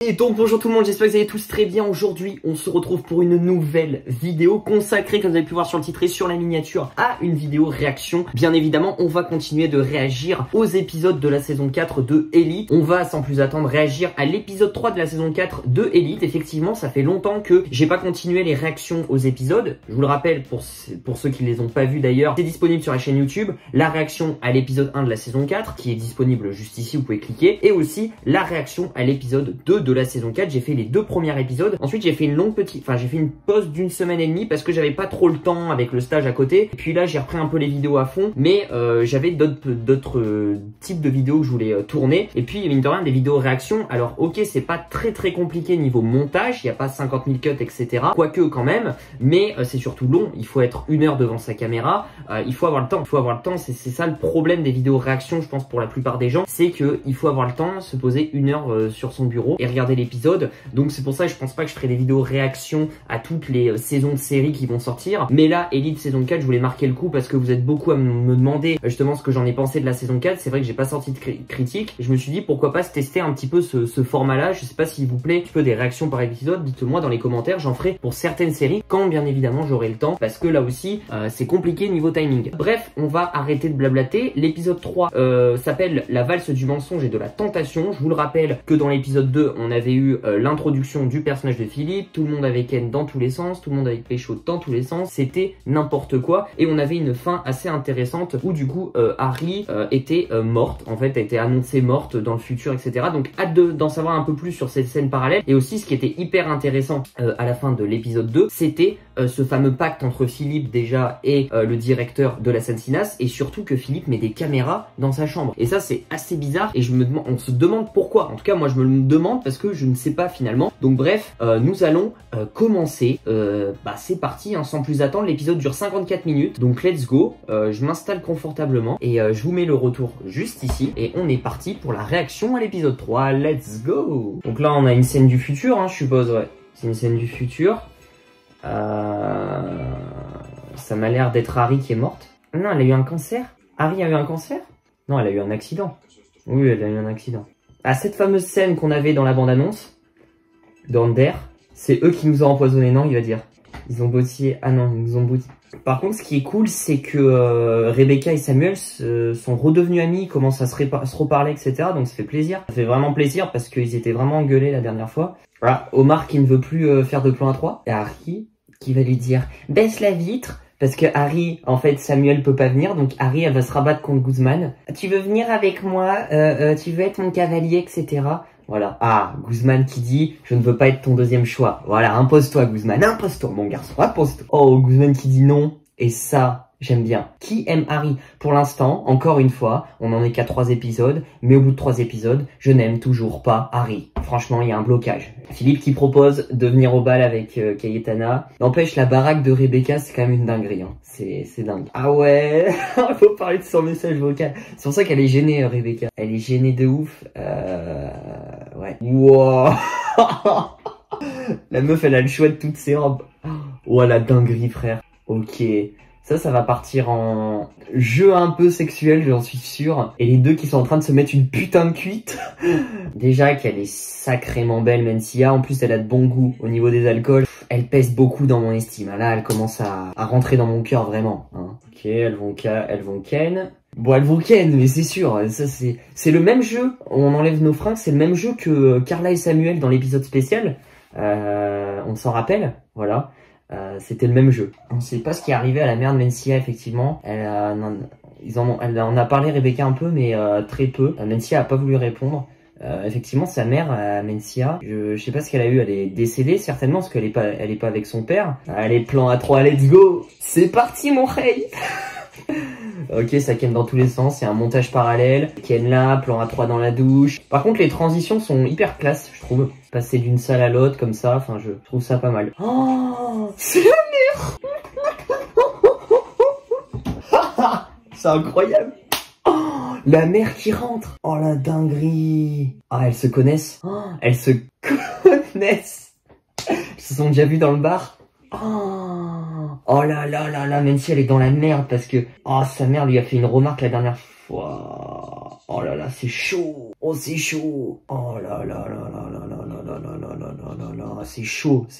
Et donc bonjour tout le monde, j'espère que vous allez tous très bien. Aujourd'hui on se retrouve pour une nouvelle vidéo consacrée, comme vous avez pu voir sur le titre et sur la miniature, à une vidéo réaction. Bien évidemment on va continuer de réagir aux épisodes de la saison 4 de Elite. On va sans plus attendre réagir à l'épisode 3 de la saison 4 de Elite. Effectivement ça fait longtemps que j'ai pas continué les réactions aux épisodes. Je vous le rappelle pour ceux qui les ont pas vus d'ailleurs, c'est disponible sur la chaîne YouTube. La réaction à l'épisode 1 de la saison 4 qui est disponible juste ici, vous pouvez cliquer. Et aussi la réaction à l'épisode 2 de la saison 4, j'ai fait les 2 premiers épisodes. Ensuite, j'ai fait j'ai fait une pause d'une semaine et demie parce que j'avais pas trop le temps avec le stage à côté. Et puis là, j'ai repris un peu les vidéos à fond, mais j'avais d'autres types de vidéos que je voulais tourner. Et puis, mine de rien, des vidéos réactions. Alors, ok, c'est pas très compliqué niveau montage, il y a pas 50 000 cuts, etc. Quoique quand même, mais c'est surtout long. Il faut être 1 heure devant sa caméra. Il faut avoir le temps. Il faut avoir le temps. C'est ça le problème des vidéos réactions, je pense, pour la plupart des gens, c'est que il faut avoir le temps, se poser 1 heure sur son bureau et regarder l'épisode. Donc c'est pour ça que je pense pas que je ferai des vidéos réaction à toutes les saisons de séries qui vont sortir. Mais là, Elite saison 4, je voulais marquer le coup parce que vous êtes beaucoup à me demander justement ce que j'en ai pensé de la saison 4. C'est vrai que j'ai pas sorti de critique. Je me suis dit pourquoi pas se tester un petit peu ce format-là. Je sais pas s'il vous plaît un petit peu des réactions par épisode. Dites-moi dans les commentaires, j'en ferai pour certaines séries quand bien évidemment j'aurai le temps, parce que là aussi c'est compliqué niveau timing. Bref, on va arrêter de blablater. L'épisode 3 s'appelle La valse du mensonge et de la tentation. Je vous le rappelle que dans l'épisode 2, on avait eu l'introduction du personnage de Philippe, tout le monde avait Ken dans tous les sens, tout le monde avait Pécho dans tous les sens, c'était n'importe quoi. Et on avait une fin assez intéressante où du coup Harry était morte, en fait a été annoncée morte dans le futur, etc. Donc hâte d'en savoir un peu plus sur cette scène parallèle. Et aussi ce qui était hyper intéressant à la fin de l'épisode 2, c'était ce fameux pacte entre Philippe déjà et le directeur de la Sansinas, et surtout que Philippe met des caméras dans sa chambre. Et ça c'est assez bizarre et on se demande pourquoi. En tout cas moi je me le demande parce que je ne sais pas finalement. Donc bref, nous allons commencer. C'est parti, hein, sans plus attendre. L'épisode dure 54 minutes, donc let's go. Je m'installe confortablement et je vous mets le retour juste ici. Et on est parti pour la réaction à l'épisode 3. Let's go. Donc là on a une scène du futur, hein, je suppose, ouais. C'est une scène du futur. Ça m'a l'air d'être Harry qui est morte. Non, elle a eu un cancer. Harry a eu un cancer? Non, elle a eu un accident. Oui, elle a eu un accident. Ah, cette fameuse scène qu'on avait dans la bande-annonce, dans Der, c'est eux qui nous ont empoisonnés, non, il va dire. Ils ont bottillé. Ah non, ils nous ont bottillé. Par contre, ce qui est cool, c'est que Rebecca et Samuel sont redevenus amis, ils commencent à se reparler, etc. Donc ça fait plaisir. Ça fait vraiment plaisir parce qu'ils étaient vraiment engueulés la dernière fois. Voilà, Omar qui ne veut plus faire de plan à 3. Et Harry qui va lui dire « Baisse la vitre !» Parce que Harry, en fait, Samuel peut pas venir, donc Harry, elle va se rabattre contre Guzman. « Tu veux venir avec moi tu veux être mon cavalier, etc. » Voilà. Ah, Guzman qui dit « Je ne veux pas être ton deuxième choix. » Voilà, impose-toi, Guzman. Impose-toi, mon garçon. Impose-toi. Oh, Guzman qui dit non. Et ça, j'aime bien. Qui aime Harry? Pour l'instant, encore une fois, on n'en est qu'à 3 épisodes, mais au bout de 3 épisodes, je n'aime toujours pas Harry. Franchement, il y a un blocage. Philippe qui propose de venir au bal avec Cayetana. N'empêche, la baraque de Rebecca, c'est quand même une dinguerie. Hein. C'est dingue. Ah ouais, il faut parler de son message vocal. C'est pour ça qu'elle est gênée, Rebecca. Elle est gênée de ouf. Ouais. Wow. La meuf, elle a le choix de toutes ses robes. Oh, la dinguerie, frère. Ok. Ça va partir en jeu un peu sexuel, j'en suis sûr. Et les deux qui sont en train de se mettre une putain de cuite. Déjà qu'elle est sacrément belle, Mencia. En plus, elle a de bon goût au niveau des alcools. Elle pèse beaucoup dans mon estime. Là, elle commence à rentrer dans mon cœur, vraiment. Hein. Ok, elles vont ken. Bon, elles vont ken, mais c'est sûr. Ça, c'est le même jeu. On enlève nos fringues. C'est le même jeu que Carla et Samuel dans l'épisode spécial. On s'en rappelle. Voilà. C'était le même jeu. On sait pas ce qui est arrivé à la mère de Mencia, effectivement. Elle en a parlé, Rebecca, un peu, mais très peu. Mencia a pas voulu répondre. Effectivement, sa mère, Mencia, je sais pas ce qu'elle a eu. Elle est décédée, certainement, parce qu'elle est pas avec son père. Allez, plan A3, let's go. C'est parti, mon rey. Ok, ça ken dans tous les sens, c'est un montage parallèle. Ken là, plan A3 dans la douche. Par contre, les transitions sont hyper classe, je trouve. Passer d'une salle à l'autre comme ça, enfin, je trouve ça pas mal. Oh, c'est la merde. C'est incroyable. Oh, la mère qui rentre. Oh, la dinguerie. Ah, elles se connaissent. Oh, elles se connaissent. Elles se sont déjà vues dans le bar. Oh là là là là, même si elle est dans la merde parce que sa mère lui a fait une remarque la dernière Ouah. Oh là là, c'est chaud. Oh, c'est chaud. Oh là là là là là là là là là là là là là. C'est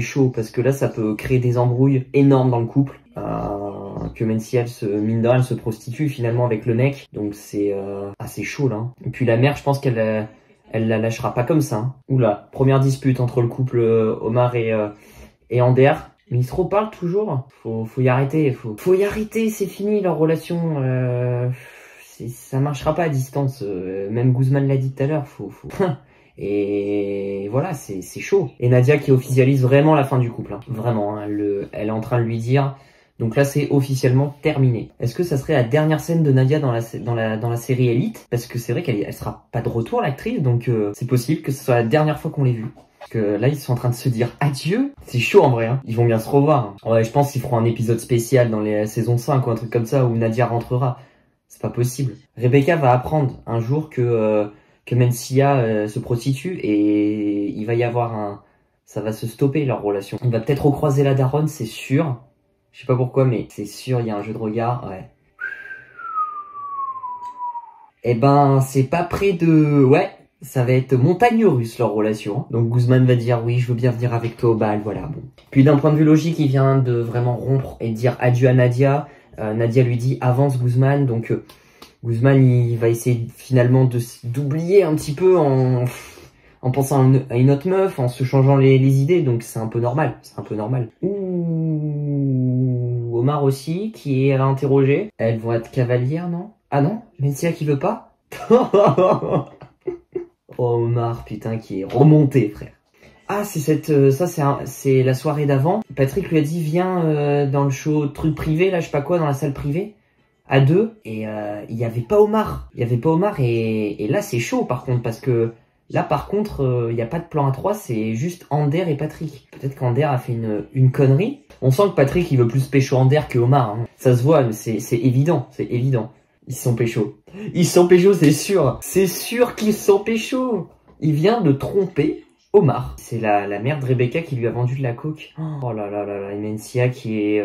chaud parce que là, ça peut créer des embrouilles énormes dans le couple. Que même si elle mine de rien, elle se prostitue finalement avec le mec. Donc c'est chaud là. Hein. Et puis la mère, je pense qu'elle la lâchera pas comme ça. Hein. Oula, première dispute entre le couple Omar et Ander. Mais ils se reparlent toujours. Faut y arrêter. Faut y arrêter. C'est fini leur relation. Ça marchera pas à distance. Même Guzman l'a dit tout à l'heure. Faut. Et voilà, c'est chaud. Et Nadia qui officialise vraiment la fin du couple. Hein. Vraiment. Hein, elle est en train de lui dire. Donc là, c'est officiellement terminé. Est-ce que ça serait la dernière scène de Nadia dans la série Elite? Parce que c'est vrai qu'elle sera pas de retour, l'actrice. Donc c'est possible que ce soit la dernière fois qu'on l'ait vue. Parce que là, ils sont en train de se dire adieu. C'est chaud en vrai. Hein. Ils vont bien se revoir. Hein. Ouais, je pense qu'ils feront un épisode spécial dans les saisons 5 ou un truc comme ça où Nadia rentrera. C'est pas possible. Rebecca va apprendre un jour que Mencia se prostitue et il va y avoir ça va se stopper leur relation. On va peut-être recroiser la daronne, c'est sûr. Je sais pas pourquoi, mais c'est sûr, il y a un jeu de regard, ouais. Eh ben, c'est pas près de... Ouais, ça va être montagne russe, leur relation. Donc Guzman va dire, oui, je veux bien venir avec toi au bal, voilà, bon. Puis d'un point de vue logique, il vient de vraiment rompre et dire adieu à Nadia. Nadia lui dit, avance Guzman, donc Guzman, il va essayer finalement d'oublier un petit peu en pensant à une autre meuf, en se changeant les idées, donc c'est un peu normal, Ouh, Omar aussi, qui est à interroger. Elles vont être cavalières, non? Ah non? Mencia qui veut pas? Oh, Omar, putain, qui est remonté, frère. Ah, c'est c'est la soirée d'avant. Patrick lui a dit, viens dans le show truc privé, là, je sais pas quoi, dans la salle privée, à deux. Et il y avait pas Omar. Et là, c'est chaud, par contre, parce que là, par contre, il n'y a pas de plan à 3, c'est juste Ander et Patrick. Peut-être qu'Ander a fait une connerie. On sent que Patrick, il veut plus pécho Ander que Omar. Hein. Ça se voit, c'est évident, Ils sont pécho, c'est sûr. C'est sûr qu'ils sont pécho. Il vient de tromper Omar. C'est la mère de Rebecca qui lui a vendu de la coke. Oh là là là là, et Mencia qui est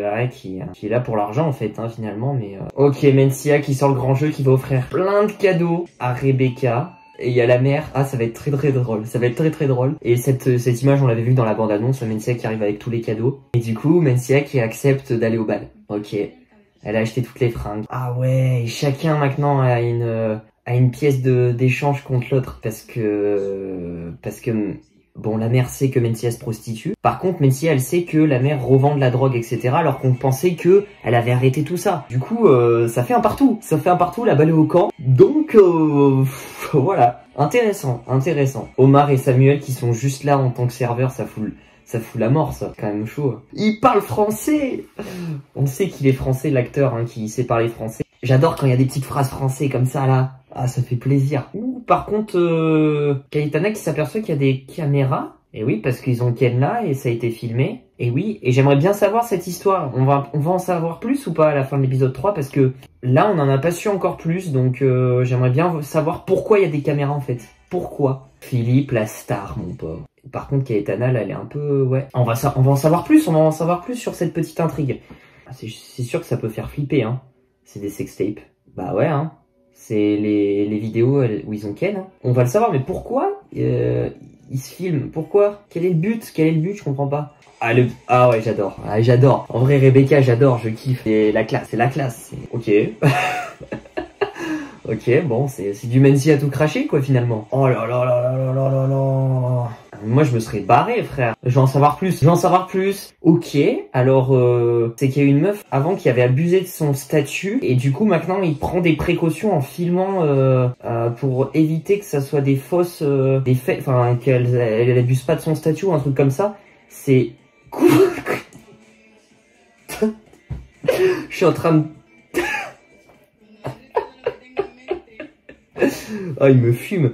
là pour l'argent en fait, hein, finalement. Mais ok, Mencia qui sort le grand jeu, qui va offrir plein de cadeaux à Rebecca. Et il y a la mère. Ah, ça va être très drôle. Très drôle. Et cette image, on l'avait vue dans la bande-annonce. Mencia qui arrive avec tous les cadeaux. Et du coup, Mencia qui accepte d'aller au bal. Ok. Elle a acheté toutes les fringues. Ah ouais, et chacun maintenant a une pièce d'échange contre l'autre. Parce que bon, la mère sait que Mencia se prostitue. Par contre, Mencia, elle sait que la mère revend de la drogue, etc. Alors qu'on pensait que elle avait arrêté tout ça. Du coup, ça fait un partout. La balle est au camp. Donc, voilà. Intéressant. Omar et Samuel qui sont juste là en tant que serveurs, ça fout la mort, ça. C'est quand même chaud. Il parle français. On sait qu'il est français, l'acteur, hein, qui sait parler français. J'adore quand il y a des petites phrases français comme ça, là. Ah, ça fait plaisir. Ouh, par contre, Cayetana qui s'aperçoit qu'il y a des caméras. Et oui, parce qu'ils ont Ken là et ça a été filmé. Et oui, et j'aimerais bien savoir cette histoire. On va en savoir plus ou pas à la fin de l'épisode 3 parce que là, on n'en a pas su encore plus. Donc, j'aimerais bien savoir pourquoi il y a des caméras en fait. Pourquoi? Philippe, la star, mon pauvre. Par contre, Cayetana, là, elle est un peu... Ouais. On va en savoir plus. On va en savoir plus sur cette petite intrigue. C'est sûr que ça peut faire flipper, hein. C'est des sextapes. Bah ouais, hein. C'est les vidéos où ils ont Ken. Hein. On va le savoir, mais pourquoi ils se filment? Pourquoi? Quel est le but? Je comprends pas. Ah ouais, j'adore. En vrai, Rebecca, j'adore, je kiffe. C'est la classe. Ok. Ok, bon, c'est du Mencia à tout cracher, quoi, finalement. Oh là là là là là là là là. Moi, je me serais barré, frère. Je veux en savoir plus. Ok, alors, c'est qu'il y a une meuf avant qui avait abusé de son statut. Et du coup, maintenant, il prend des précautions en filmant pour éviter que ça soit des fausses... des faits... Enfin, qu'elle abuse pas de son statut ou un truc comme ça. C'est... cool. Je suis en train de... Oh, il me fume.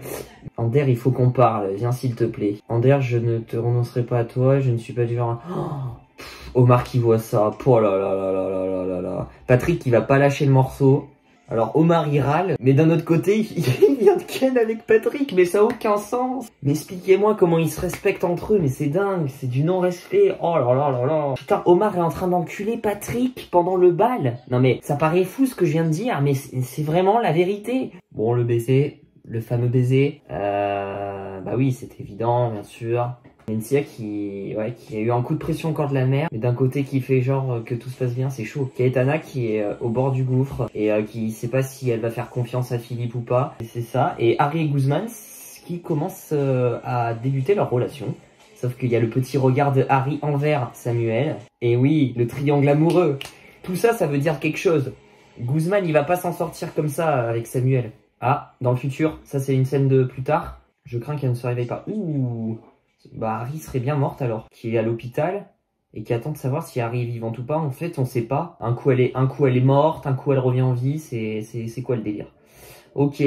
Ander, il faut qu'on parle. Viens, s'il te plaît. Ander, je ne te renoncerai pas à toi. Je ne suis pas du genre... Oh, Omar qui voit ça. Oh là là là là là là là. Patrick qui va pas lâcher le morceau. Alors Omar il râle, mais d'un autre côté il vient de ken avec Patrick, mais ça a aucun sens. Mais expliquez-moi comment ils se respectent entre eux, mais c'est dingue, c'est du non-respect. Oh là là là là. Putain, Omar est en train d'enculer Patrick pendant le bal. Non mais ça paraît fou ce que je viens de dire, mais c'est vraiment la vérité. Bon, le baiser, le fameux baiser, bah oui c'est évident bien sûr. Mencia qui a eu un coup de pression encore de la mère, mais d'un côté qui fait genre que tout se passe bien, c'est chaud. Kaetana qui est au bord du gouffre et qui sait pas si elle va faire confiance à Philippe ou pas. C'est ça. Et Harry et Guzman qui commencent à débuter leur relation. Sauf qu'il y a le petit regard de Harry envers Samuel. Et oui, le triangle amoureux. Tout ça, ça veut dire quelque chose. Guzman, il va pas s'en sortir comme ça avec Samuel. Ah, dans le futur, ça c'est une scène de plus tard. Je crains qu'elle ne se réveille pas. Ouh. Bah Harry serait bien morte alors, qui est à l'hôpital et qui attend de savoir si Harry est vivante ou pas. En fait, on sait pas. Un coup elle est morte, un coup elle revient en vie. C'est quoi le délire? Ok.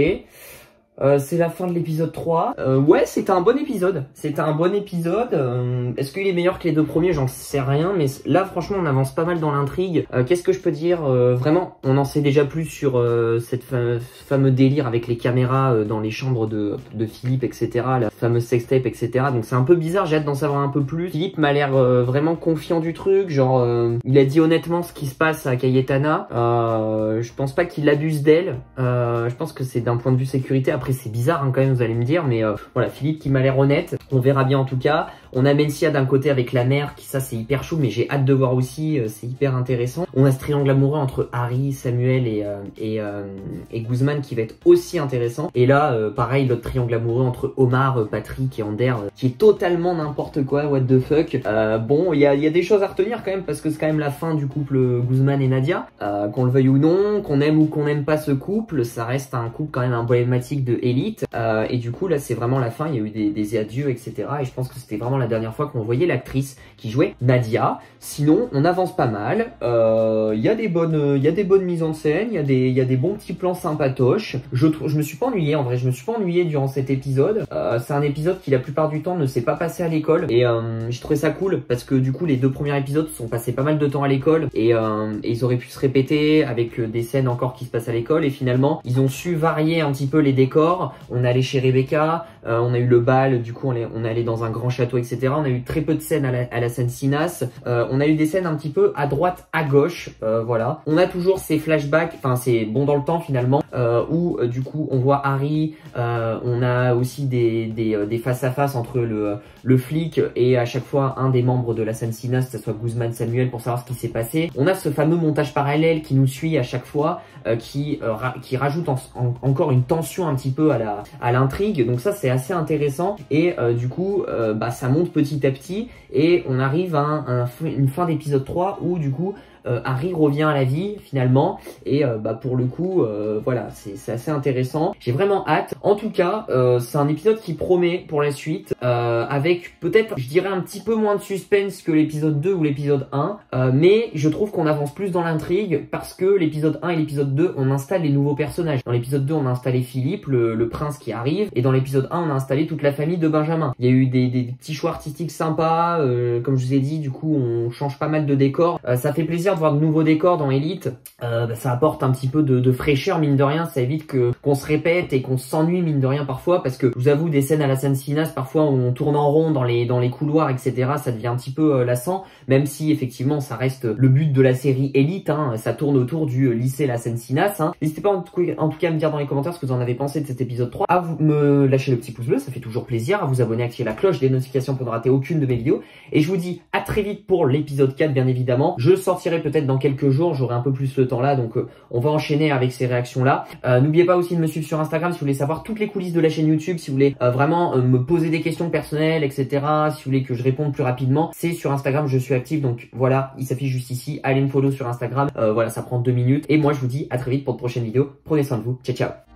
C'est la fin de l'épisode 3. Ouais, c'était un bon épisode. C'était un bon épisode. Est-ce qu'il est meilleur que les deux premiers? J'en sais rien. Mais là, franchement, on avance pas mal dans l'intrigue. Qu'est-ce que je peux dire? Vraiment, on en sait déjà plus sur cette fameux délire avec les caméras dans les chambres de Philippe, etc. La fameuse sextape, etc. Donc c'est un peu bizarre. J'ai hâte d'en savoir un peu plus. Philippe m'a l'air vraiment confiant du truc. Genre, il a dit honnêtement ce qui se passe à Cayetana. Je pense pas qu'il abuse d'elle. Je pense que c'est d'un point de vue sécurité. Après, c'est bizarre hein, quand même, vous allez me dire, mais voilà, Philippe qui m'a l'air honnête, on verra bien en tout cas. On a Mencia d'un côté avec la mère, qui ça c'est hyper chaud, mais j'ai hâte de voir aussi, c'est hyper intéressant. On a ce triangle amoureux entre Harry, Samuel et Guzman qui va être aussi intéressant. Et là, pareil, l'autre triangle amoureux entre Omar, Patrick et Ander, qui est totalement n'importe quoi, what the fuck. Bon, il y a des choses à retenir quand même, parce que c'est quand même la fin du couple Guzman et Nadia. Qu'on le veuille ou non, qu'on aime ou qu'on n'aime pas ce couple, ça reste un couple quand même emblématique de Elite. Et du coup, là, c'est vraiment la fin, il y a eu des adieux, etc. Et je pense que c'était vraiment la dernière fois qu'on voyait l'actrice qui jouait Nadia. Sinon, on avance pas mal. Il y a des bonnes mises en scène, il y a des bons petits plans sympatoches. Je me suis pas ennuyé, en vrai, je me suis pas ennuyé durant cet épisode. C'est un épisode qui, la plupart du temps, ne s'est pas passé à l'école. Et j'ai trouvé ça cool, parce que du coup, les deux premiers épisodes sont passés pas mal de temps à l'école. Et ils auraient pu se répéter avec des scènes encore qui se passent à l'école. Et finalement, ils ont su varier un petit peu les décors. On est allé chez Rebecca, on a eu le bal, du coup on est allé dans un grand château, etc. On a eu très peu de scènes à la scène Sinas. On a eu des scènes un petit peu à droite, à gauche, voilà. On a toujours ces flashbacks, enfin c'est bon dans le temps finalement, où du coup on voit Harry, on a aussi des face-à-face entre le flic et à chaque fois un des membres de la scène Sinas, que ce soit Guzman, Samuel, pour savoir ce qui s'est passé. On a ce fameux montage parallèle qui nous suit à chaque fois, qui rajoute encore une tension un petit peu à l'intrigue. Donc ça c'est assez intéressant et du coup bah, ça monte petit à petit et on arrive à une fin d'épisode 3 où du coup Harry revient à la vie finalement et bah pour le coup voilà c'est assez intéressant. J'ai vraiment hâte. En tout cas c'est un épisode qui promet pour la suite avec peut-être je dirais un petit peu moins de suspense que l'épisode 2 ou l'épisode 1 mais je trouve qu'on avance plus dans l'intrigue parce que l'épisode 1 et l'épisode 2 on installe les nouveaux personnages. Dans l'épisode 2 on a installé Philippe le prince qui arrive et dans l'épisode 1 on a installé toute la famille de Benjamin. Il y a eu des petits choix artistiques sympas comme je vous ai dit, du coup on change pas mal de décors, ça fait plaisir de voir de nouveaux décors dans Elite, bah, ça apporte un petit peu de fraîcheur mine de rien, ça évite qu'on se répète et qu'on s'ennuie mine de rien parfois, parce que je vous avoue des scènes à la scène Sinas parfois où on tourne en rond dans les couloirs etc, ça devient un petit peu lassant, même si effectivement ça reste le but de la série Elite, hein, ça tourne autour du lycée la scène Sinas, hein. N'hésitez pas en tout cas à me dire dans les commentaires ce que vous en avez pensé de cet épisode 3, à vous me lâcher le petit pouce bleu, ça fait toujours plaisir, à vous abonner, activer la cloche des notifications pour ne rater aucune de mes vidéos, et je vous dis à très vite pour l'épisode 4 bien évidemment. Je sortirai peut-être dans quelques jours, j'aurai un peu plus le temps là, donc on va enchaîner avec ces réactions là. N'oubliez pas aussi de me suivre sur Instagram si vous voulez savoir toutes les coulisses de la chaîne YouTube, si vous voulez vraiment me poser des questions personnelles, etc. Si vous voulez que je réponde plus rapidement, c'est sur Instagram, je suis actif, donc voilà, il s'affiche juste ici, allez me follow sur Instagram, voilà, ça prend 2 minutes, et moi je vous dis à très vite pour de prochaines vidéos, prenez soin de vous, ciao ciao.